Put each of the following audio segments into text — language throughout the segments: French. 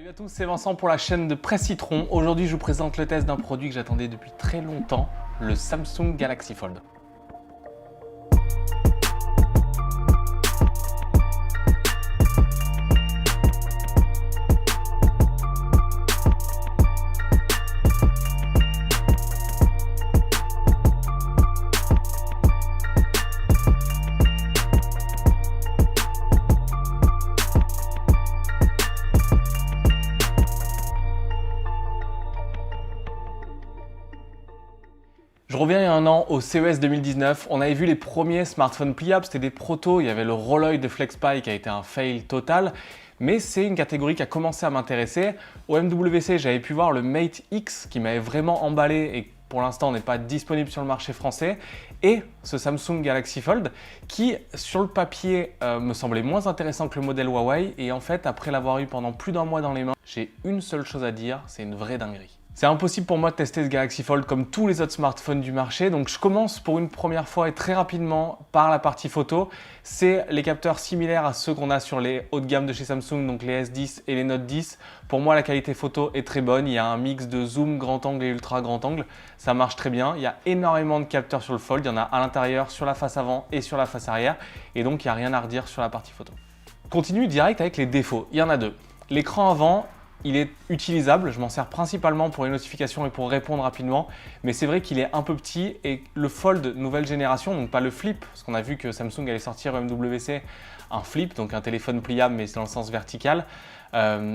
Salut à tous, c'est Vincent pour la chaîne de Presse Citron. Aujourd'hui, je vous présente le test d'un produit que j'attendais depuis très longtemps, le Samsung Galaxy Fold. Je reviens il y a un an au CES 2019, on avait vu les premiers smartphones pliables, c'était des protos, il y avait le Rolloid de FlexPy qui a été un fail total, mais c'est une catégorie qui a commencé à m'intéresser. Au MWC, j'avais pu voir le Mate X qui m'avait vraiment emballé et pour l'instant n'est pas disponible sur le marché français, et ce Samsung Galaxy Fold qui, sur le papier, me semblait moins intéressant que le modèle Huawei, et en fait, après l'avoir eu pendant plus d'un mois dans les mains, j'ai une seule chose à dire, c'est une vraie dinguerie. C'est impossible pour moi de tester ce Galaxy Fold comme tous les autres smartphones du marché, donc je commence pour une première fois et très rapidement par la partie photo. C'est les capteurs similaires à ceux qu'on a sur les hauts de gamme de chez Samsung, donc les S10 et les Note 10. Pour moi, la qualité photo est très bonne, il y a un mix de zoom grand angle et ultra grand angle, ça marche très bien. Il y a énormément de capteurs sur le Fold, il y en a à l'intérieur, sur la face avant et sur la face arrière, et donc il n'y a rien à redire sur la partie photo. Continue direct avec les défauts, il y en a deux. L'écran avant, il est utilisable, je m'en sers principalement pour les notifications et pour répondre rapidement, mais c'est vrai qu'il est un peu petit, et le Fold nouvelle génération, donc pas le Flip, parce qu'on a vu que Samsung allait sortir au MWC un Flip, donc un téléphone pliable mais dans le sens vertical.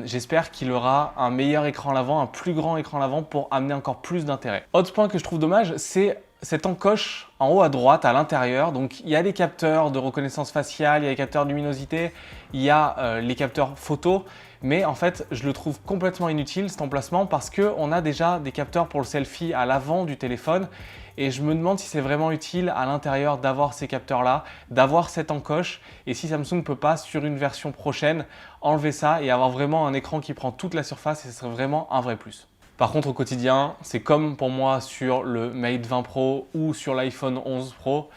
J'espère qu'il aura un meilleur écran à l'avant, un plus grand écran à l'avant pour amener encore plus d'intérêt. Autre point que je trouve dommage, c'est cette encoche en haut à droite, à l'intérieur. Donc il y a des capteurs de reconnaissance faciale, il y a des capteurs de luminosité, il y a les capteurs photo, mais en fait je le trouve complètement inutile cet emplacement parce qu'on a déjà des capteurs pour le selfie à l'avant du téléphone, et je me demande si c'est vraiment utile à l'intérieur d'avoir ces capteurs là, d'avoir cette encoche, et si Samsung ne peut pas sur une version prochaine enlever ça et avoir vraiment un écran qui prend toute la surface, et ce serait vraiment un vrai plus. Par contre, au quotidien, c'est comme pour moi sur le Mate 20 Pro ou sur l'iPhone 11 Pro.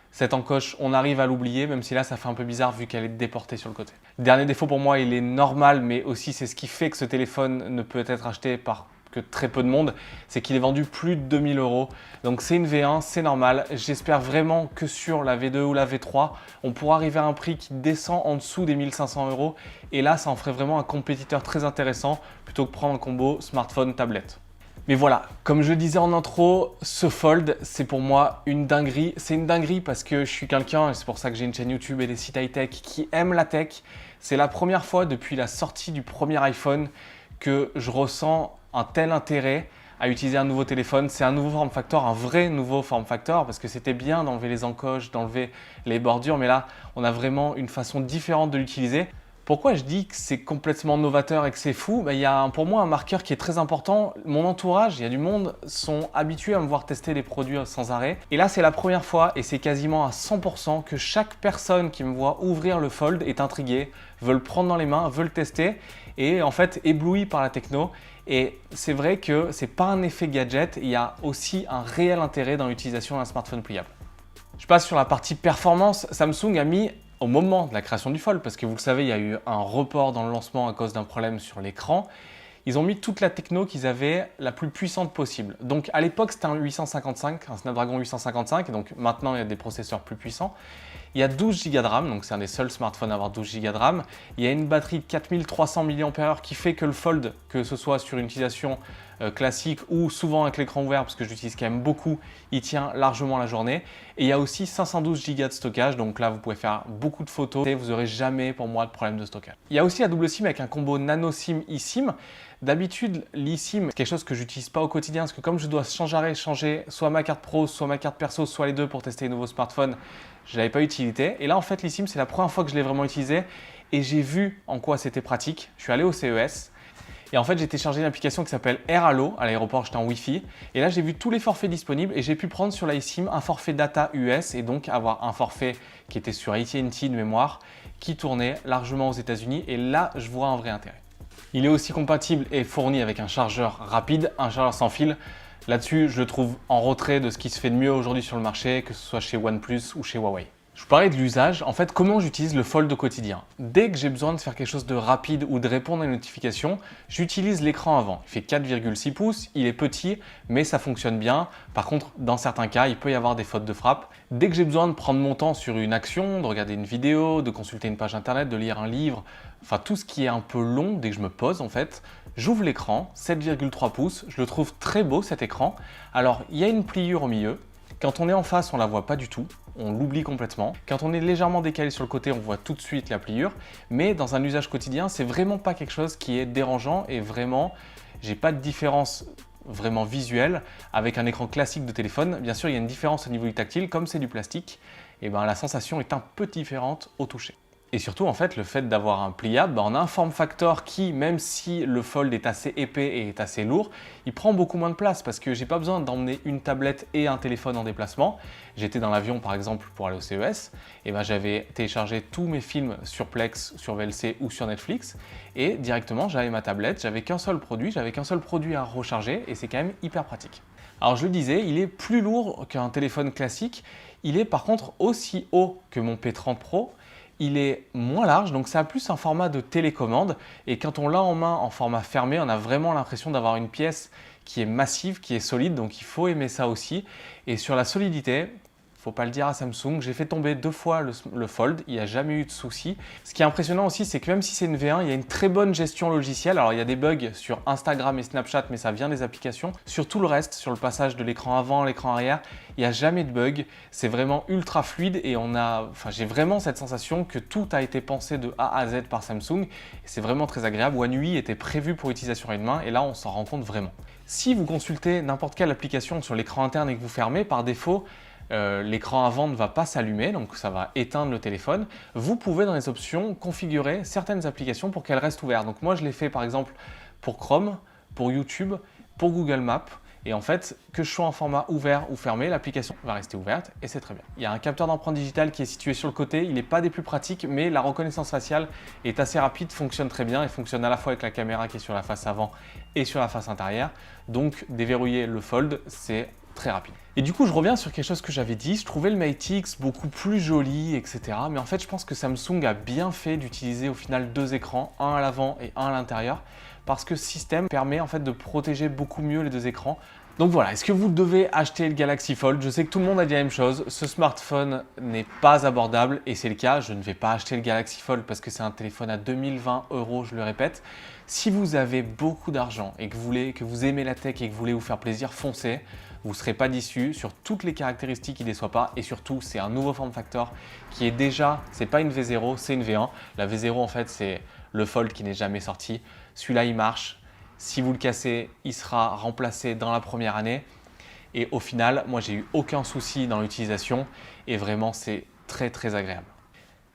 Cette encoche, on arrive à l'oublier, même si là, ça fait un peu bizarre vu qu'elle est déportée sur le côté. Dernier défaut pour moi, il est normal, mais aussi c'est ce qui fait que ce téléphone ne peut être acheté par que très peu de monde, c'est qu'il est vendu plus de 2000 €. Donc c'est une V1, c'est normal. J'espère vraiment que sur la V2 ou la V3, on pourra arriver à un prix qui descend en dessous des 1500 €. Et là, ça en ferait vraiment un compétiteur très intéressant plutôt que prendre un combo smartphone-tablette. Mais voilà, comme je le disais en intro, ce Fold, c'est pour moi une dinguerie. C'est une dinguerie parce que je suis quelqu'un, et c'est pour ça que j'ai une chaîne YouTube et des sites high-tech, qui aiment la tech. C'est la première fois depuis la sortie du premier iPhone que je ressens un tel intérêt à utiliser un nouveau téléphone. C'est un nouveau form factor, un vrai nouveau form factor, parce que c'était bien d'enlever les encoches, d'enlever les bordures, mais là, on a vraiment une façon différente de l'utiliser. Pourquoi je dis que c'est complètement novateur et que c'est fou? Il y a pour moi un marqueur qui est très important. Mon entourage, il y a du monde, sont habitués à me voir tester les produits sans arrêt. Et là, c'est la première fois, et c'est quasiment à 100%, que chaque personne qui me voit ouvrir le Fold est intriguée, veut le prendre dans les mains, veut le tester, et en fait ébloui par la techno. Et c'est vrai que c'est pas un effet gadget, il y a aussi un réel intérêt dans l'utilisation d'un smartphone pliable. Je passe sur la partie performance. Samsung a mis, au moment de la création du Fold, parce que vous le savez, il y a eu un report dans le lancement à cause d'un problème sur l'écran, ils ont mis toute la techno qu'ils avaient la plus puissante possible. Donc à l'époque, c'était un 855, un Snapdragon 855, et donc maintenant il y a des processeurs plus puissants. Il y a 12 Go de RAM, donc c'est un des seuls smartphones à avoir 12 Go de RAM. Il y a une batterie de 4300 mAh qui fait que le Fold, que ce soit sur une utilisation classique ou souvent avec l'écran ouvert, parce que je l'utilise quand même beaucoup, il tient largement la journée. Et il y a aussi 512 Go de stockage, donc là vous pouvez faire beaucoup de photos et vous n'aurez jamais pour moi de problème de stockage. Il y a aussi la double SIM avec un combo nano SIM eSIM. D'habitude, l'eSIM, c'est quelque chose que j'utilise pas au quotidien, parce que comme je dois sans arrêt changer soit ma carte pro, soit ma carte perso, soit les deux pour tester les nouveaux smartphones, je n'avais pas utilité. Et là en fait l'eSIM, c'est la première fois que je l'ai vraiment utilisé, et j'ai vu en quoi c'était pratique. Je suis allé au CES, et en fait j'ai téléchargé une application qui s'appelle AirAllo. À l'aéroport, j'étais en Wi-Fi, et là j'ai vu tous les forfaits disponibles, et j'ai pu prendre sur la eSIM un forfait data US, et donc avoir un forfait qui était sur AT&T de mémoire, qui tournait largement aux États-Unis, et là je vois un vrai intérêt. Il est aussi compatible et fourni avec un chargeur rapide, un chargeur sans fil. Là-dessus, je le trouve en retrait de ce qui se fait de mieux aujourd'hui sur le marché, que ce soit chez OnePlus ou chez Huawei. Je vous parlais de l'usage. En fait, comment j'utilise le Fold au quotidien? Dès que j'ai besoin de faire quelque chose de rapide ou de répondre à une notification, j'utilise l'écran avant. Il fait 4,6 pouces, il est petit, mais ça fonctionne bien. Par contre, dans certains cas, il peut y avoir des fautes de frappe. Dès que j'ai besoin de prendre mon temps sur une action, de regarder une vidéo, de consulter une page internet, de lire un livre, enfin tout ce qui est un peu long, dès que je me pose en fait, j'ouvre l'écran, 7,3 pouces, je le trouve très beau cet écran. Alors, il y a une pliure au milieu. Quand on est en face, on la voit pas du tout, on l'oublie complètement. Quand on est légèrement décalé sur le côté, on voit tout de suite la pliure. Mais dans un usage quotidien, c'est vraiment pas quelque chose qui est dérangeant et vraiment, j'ai pas de différence vraiment visuelle avec un écran classique de téléphone. Bien sûr, il y a une différence au niveau du tactile, comme c'est du plastique, et ben la sensation est un peu différente au toucher. Et surtout, en fait, le fait d'avoir un pliable, on a un form factor qui, même si le Fold est assez épais et est assez lourd, il prend beaucoup moins de place parce que j'ai pas besoin d'emmener une tablette et un téléphone en déplacement. J'étais dans l'avion, par exemple, pour aller au CES, et ben, j'avais téléchargé tous mes films sur Plex, sur VLC ou sur Netflix, et directement, j'avais ma tablette, j'avais qu'un seul produit à recharger, et c'est quand même hyper pratique. Alors, je le disais, il est plus lourd qu'un téléphone classique, il est par contre aussi haut que mon P30 Pro. Il est moins large, donc ça a plus un format de télécommande. Et quand on l'a en main en format fermé, on a vraiment l'impression d'avoir une pièce qui est massive, qui est solide. Donc il faut aimer ça aussi. Et sur la solidité, faut pas le dire à Samsung, j'ai fait tomber 2 fois le Fold, il n'y a jamais eu de souci. Ce qui est impressionnant aussi, c'est que même si c'est une V1, il y a une très bonne gestion logicielle. Alors il y a des bugs sur Instagram et Snapchat, mais ça vient des applications. Sur tout le reste, sur le passage de l'écran avant à l'écran arrière, il n'y a jamais de bug. C'est vraiment ultra fluide et j'ai vraiment cette sensation que tout a été pensé de A à Z par Samsung. Et c'est vraiment très agréable. One UI était prévu pour utilisation à une main et là on s'en rend compte vraiment. Si vous consultez n'importe quelle application sur l'écran interne et que vous fermez, par défaut, l'écran avant ne va pas s'allumer, donc ça va éteindre le téléphone. Vous pouvez dans les options configurer certaines applications pour qu'elles restent ouvertes. Donc moi je l'ai fait par exemple pour Chrome, pour YouTube, pour Google Maps. Et en fait, que je sois en format ouvert ou fermé, l'application va rester ouverte et c'est très bien. Il y a un capteur d'empreinte digitale qui est situé sur le côté. Il n'est pas des plus pratiques, mais la reconnaissance faciale est assez rapide, fonctionne très bien et fonctionne à la fois avec la caméra qui est sur la face avant et sur la face intérieure. Donc déverrouiller le Fold, c'est très rapide. Et du coup, je reviens sur quelque chose que j'avais dit. Je trouvais le Mate X beaucoup plus joli, etc. Mais en fait, je pense que Samsung a bien fait d'utiliser au final 2 écrans, un à l'avant et un à l'intérieur, parce que ce système permet en fait de protéger beaucoup mieux les 2 écrans. Donc voilà, est-ce que vous devez acheter le Galaxy Fold? Je sais que tout le monde a dit la même chose, ce smartphone n'est pas abordable et c'est le cas. Je ne vais pas acheter le Galaxy Fold parce que c'est un téléphone à 2020 €, je le répète. Si vous avez beaucoup d'argent et que vous aimez la tech et que vous voulez vous faire plaisir, foncez. Vous ne serez pas déçus sur toutes les caractéristiques qui ne déçoivent pas et surtout c'est un nouveau form factor qui est déjà, c'est pas une V0, c'est une V1. La V0 en fait c'est le Fold qui n'est jamais sorti. Celui-là il marche. Si vous le cassez, il sera remplacé dans la première année. Et au final, moi j'ai eu aucun souci dans l'utilisation et vraiment c'est très très agréable.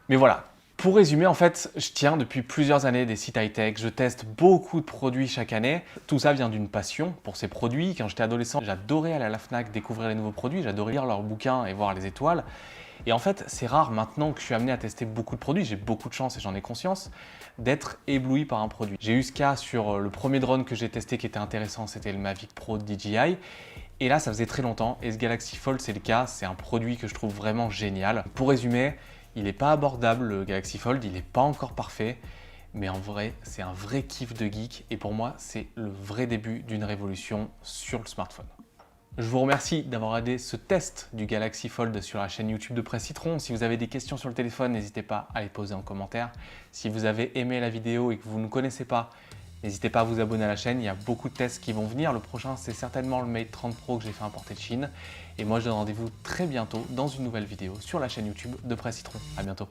Mais voilà. Pour résumer, en fait, je tiens depuis plusieurs années des sites high-tech, je teste beaucoup de produits chaque année. Tout ça vient d'une passion pour ces produits. Quand j'étais adolescent, j'adorais aller à la Fnac découvrir les nouveaux produits, j'adorais lire leurs bouquins et voir les étoiles. Et en fait, c'est rare maintenant que je suis amené à tester beaucoup de produits, j'ai beaucoup de chance et j'en ai conscience, d'être ébloui par un produit. J'ai eu ce cas sur le premier drone que j'ai testé qui était intéressant, c'était le Mavic Pro de DJI. Et là, ça faisait très longtemps et ce Galaxy Fold, c'est le cas, c'est un produit que je trouve vraiment génial. Pour résumer, il n'est pas abordable le Galaxy Fold, il n'est pas encore parfait, mais en vrai, c'est un vrai kiff de geek et pour moi, c'est le vrai début d'une révolution sur le smartphone. Je vous remercie d'avoir regardé ce test du Galaxy Fold sur la chaîne YouTube de Presse Citron. Si vous avez des questions sur le téléphone, n'hésitez pas à les poser en commentaire. Si vous avez aimé la vidéo et que vous ne connaissez pas, n'hésitez pas à vous abonner à la chaîne, il y a beaucoup de tests qui vont venir. Le prochain, c'est certainement le Mate 30 Pro que j'ai fait importer de Chine. Et moi, je donne rendez-vous très bientôt dans une nouvelle vidéo sur la chaîne YouTube de Presse Citron. À bientôt.